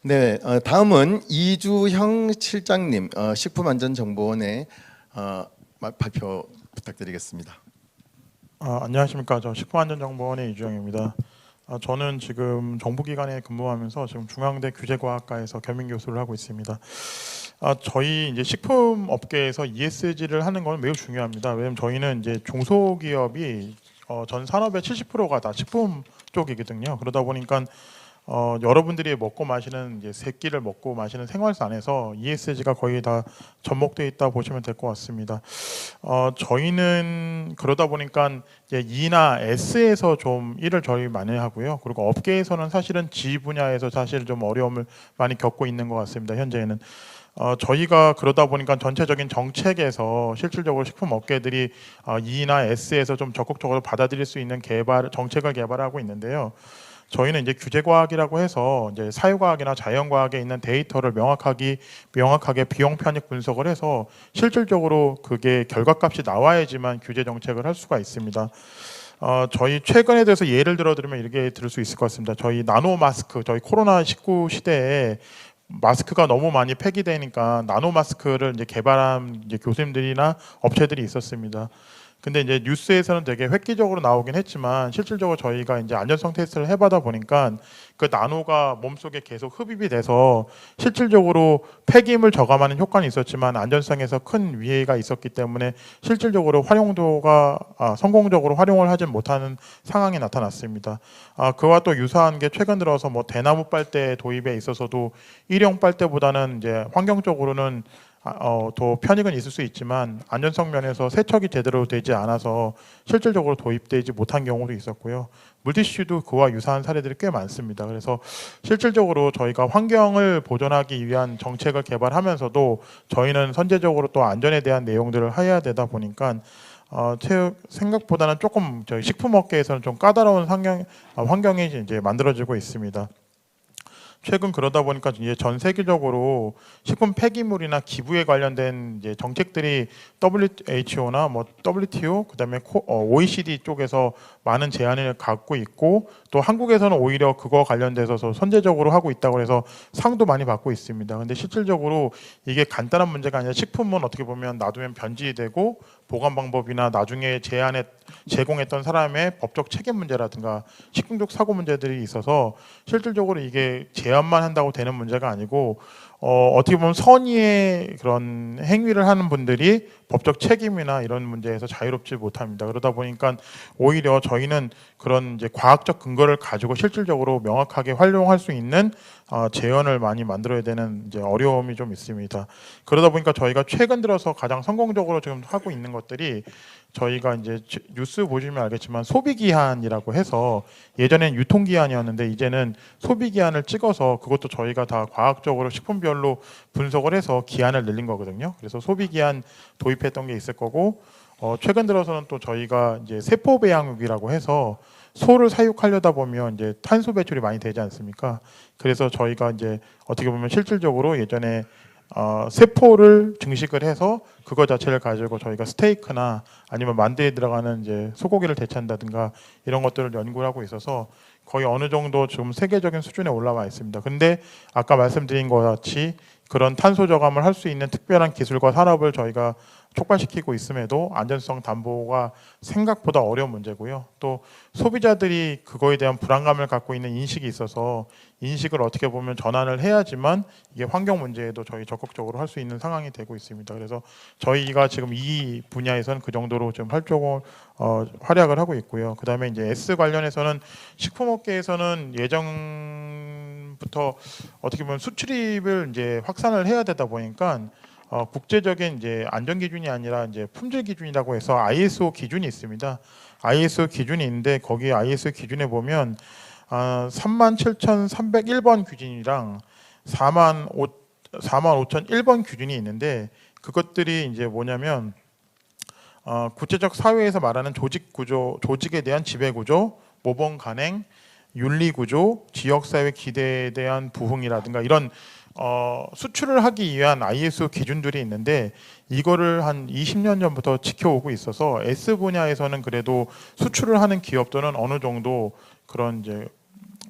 네, 다음은 이주형 실장님, 식품안전정보원의 발표 부탁드리겠습니다. 안녕하십니까. 저 식품안전정보원의 이주영입니다. 저는 지금 정부기관에 근무하면서 지금 중앙대 규제과학과에서 겸임교수를 하고 있습니다. 저희 이제 식품업계에서 ESG를 하는 건 매우 중요합니다. 왜냐하면 저희는 이제 중소기업이 전 산업의 70%가 다 식품 쪽이거든요. 그러다 보니까 여러분들이 먹고 마시는 이제 세 끼를 먹고 마시는 생활상에서 ESG가 거의 다 접목되어 있다 보시면 될 것 같습니다. 저희는 그러다 보니까 이제 E나 S에서 좀 일을 저희 많이 하고요. 그리고 업계에서는 사실은 G 분야에서 사실 좀 어려움을 많이 겪고 있는 것 같습니다. 현재는. 저희가 그러다 보니까 전체적인 정책에서 실질적으로 식품 업계들이 E나 S에서 좀 적극적으로 받아들일 수 있는 정책을 개발하고 있는데요. 저희는 이제 규제과학이라고 해서 이제 사유과학이나 자연과학에 있는 데이터를 명확하게 비용 편익 분석을 해서 실질적으로 그게 결과값이 나와야지만 규제 정책을 할 수가 있습니다. 저희 최근에 대해서 예를 들면 이렇게 들을 수 있을 것 같습니다. 저희 나노 마스크, 저희 코로나19 시대에 마스크가 너무 많이 폐기되니까 나노 마스크를 이제 개발한 이제 교수님들이나 업체들이 있었습니다. 근데 이제 뉴스에서는 되게 획기적으로 나오긴 했지만 실질적으로 저희가 이제 안전성 테스트를 해보다 보니까 그 나노가 몸속에 계속 흡입이 돼서 실질적으로 폐기물 저감하는 효과는 있었지만 안전성에서 큰 위해가 있었기 때문에 실질적으로 활용도가 성공적으로 활용을 하지 못하는 상황이 나타났습니다. 그와 또 유사한 게 최근 들어서 뭐 대나무 빨대 도입에 있어서도 일용 빨대보다는 이제 환경적으로는 더 편익은 있을 수 있지만 안전성 면에서 세척이 제대로 되지 않아서 실질적으로 도입되지 못한 경우도 있었고요. 물티슈도 그와 유사한 사례들이 꽤 많습니다. 그래서 실질적으로 저희가 환경을 보존하기 위한 정책을 개발하면서도 저희는 선제적으로 또 안전에 대한 내용들을 해야 되다 보니까 생각보다는 조금 저희 식품업계에서는 좀 까다로운 환경이 이제 만들어지고 있습니다. 최근 그러다 보니까 이제 전 세계적으로 식품 폐기물이나 기부에 관련된 이제 정책들이 WHO나 뭐 WTO 그다음에 OECD 쪽에서 많은 제안을 갖고 있고 또 한국에서는 오히려 그거 관련돼서 선제적으로 하고 있다고 해서 상도 많이 받고 있습니다. 근데 실질적으로 이게 간단한 문제가 아니라 식품은 어떻게 보면 놔두면 변질되고 보관 방법이나 나중에 제공했던 사람의 법적 책임 문제라든가 식중독 사고 문제들이 있어서 실질적으로 이게 제한만 한다고 되는 문제가 아니고 어떻게 보면 선의의 그런 행위를 하는 분들이 법적 책임이나 이런 문제에서 자유롭지 못합니다. 그러다 보니까 오히려 저희는 그런 이제 과학적 근거를 가지고 실질적으로 명확하게 활용할 수 있는 재현을 많이 만들어야 되는 이제 어려움이 좀 있습니다. 그러다 보니까 저희가 최근 들어서 가장 성공적으로 지금 하고 있는 것들이 저희가 이제 뉴스 보시면 알겠지만 소비기한이라고 해서 예전엔 유통기한이었는데 이제는 소비기한을 찍어서 그것도 저희가 다 과학적으로 식품별로 분석을 해서 기한을 늘린 거거든요. 그래서 소비기한 도입했던 게 있을 거고 최근 들어서는 또 저희가 이제 세포 배양육이라고 해서 소를 사육하려다 보면 이제 탄소 배출이 많이 되지 않습니까? 그래서 저희가 이제 어떻게 보면 실질적으로 예전에 세포를 증식을 해서 그거 자체를 가지고 저희가 스테이크나 아니면 만두에 들어가는 이제 소고기를 대체한다든가 이런 것들을 연구를 하고 있어서 거의 어느 정도 지금 세계적인 수준에 올라와 있습니다. 근데 아까 말씀드린 것 같이 그런 탄소 저감을 할 수 있는 특별한 기술과 산업을 저희가 촉발시키고 있음에도 안전성 담보가 생각보다 어려운 문제고요. 또 소비자들이 그거에 대한 불안감을 갖고 있는 인식이 있어서 인식을 어떻게 보면 전환을 해야지만 이게 환경 문제에도 저희 적극적으로 할 수 있는 상황이 되고 있습니다. 그래서 저희가 지금 이 분야에서는 그 정도로 좀 활약을 하고 있고요. 그다음에 이제 S 관련해서는 식품업계에서는 예정부터 어떻게 보면 수출입을 이제 확산을 해야 되다 보니까 국제적인 이제 안전 기준이 아니라 이제 품질 기준이라고 해서 ISO 기준이 있습니다. ISO 기준이 있는데 거기 ISO 기준에 보면 37,301번 규준이랑 45,001번 규준이 있는데 그것들이 이제 뭐냐면 구체적 사회에서 말하는 조직 구조, 조직에 대한 지배 구조, 모범 간행, 윤리 구조, 지역 사회 기대에 대한 부응이라든가 이런 수출을 하기 위한 ISO 기준들이 있는데 이거를 한 20년 전부터 지켜오고 있어서 S 분야에서는 그래도 수출을 하는 기업들은 어느 정도 그런 이제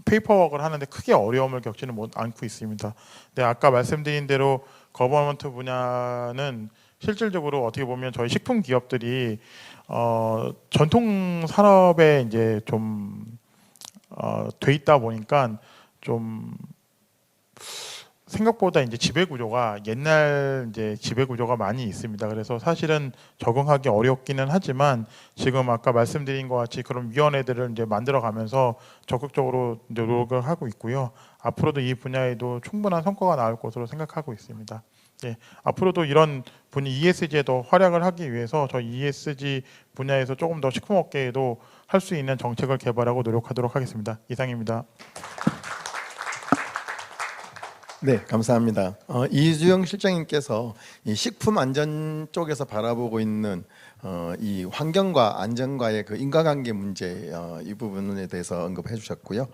페이퍼워크를 하는데 크게 어려움을 겪지는 않고 있습니다. 네, 아까 말씀드린 대로 거버먼트 분야는 실질적으로 어떻게 보면 저희 식품 기업들이 전통 산업에 이제 좀 돼 있다 보니까 좀 생각보다 이제 지배 구조가 옛날 이제 지배 구조가 많이 있습니다. 그래서 사실은 적응하기 어렵기는 하지만 지금 아까 말씀드린 것 같이 그런 위원회들을 이제 만들어가면서 적극적으로 노력을 하고 있고요. 앞으로도 이 분야에도 충분한 성과가 나올 것으로 생각하고 있습니다. 예, 앞으로도 이런 분야 ESG에 더 활약을 하기 위해서 저희 ESG 분야에서 조금 더 식품업계에도 할 수 있는 정책을 개발하고 노력하도록 하겠습니다. 이상입니다. 네, 감사합니다. 이주영 실장님께서 이 식품 안전 쪽에서 바라보고 있는 이 환경과 안전과의 그 인과관계 문제 이 부분에 대해서 언급해 주셨고요.